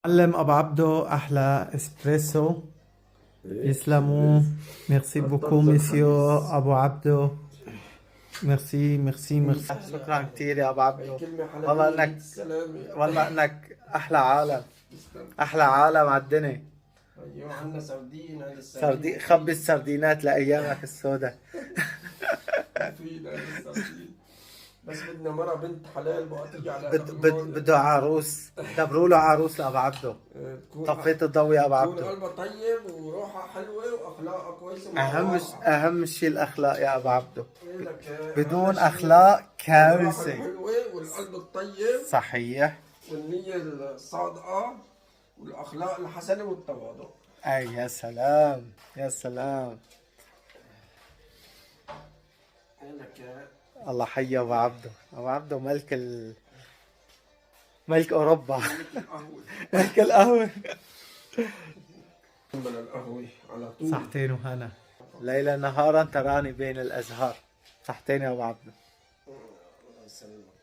معلم ابو عبدو، احلى اسبريسو. يسلموا. ميرسي بوكو مسيو ابو عبدو. ميرسي ميرسي ميرسي، شكرا كثير يا ابو عبدو. كلمة والله حلوية. انك السلام يا والله انك احلى عالم، احلى عالم على الدنيا. ايوه، عندنا سردين. هذا السردين سردين، خبي مفيد. السردينات لايامك السوداء. مفيد هذا السردين. بس بدنا مرة بنت حلال بقى تيجي على قبل بده عروس، دبروا له عروس لابو عبدو. تكون طفيت الضوء يا ابو تكون عبدو. قلبها طيب وروحها حلوة واخلاقها كويسة مع اهم روحها. اهم شيء الاخلاق يا ابو عبدو. لك اهم بدون شيء اخلاق الروح كارثه. الحلوة والقلب الطيب صحيح. والنية الصادقة والاخلاق الحسنة والتواضع. اي يا سلام يا سلام. لك الله حي ابو عبده. ابو عبده ملك اوروبا. القهوة. ملك القهوه. من القهوة على طول. صحتين وهنا. ليلا نهارا تراني بين الازهار. صحتين يا ابو عبده. الله يسلمك.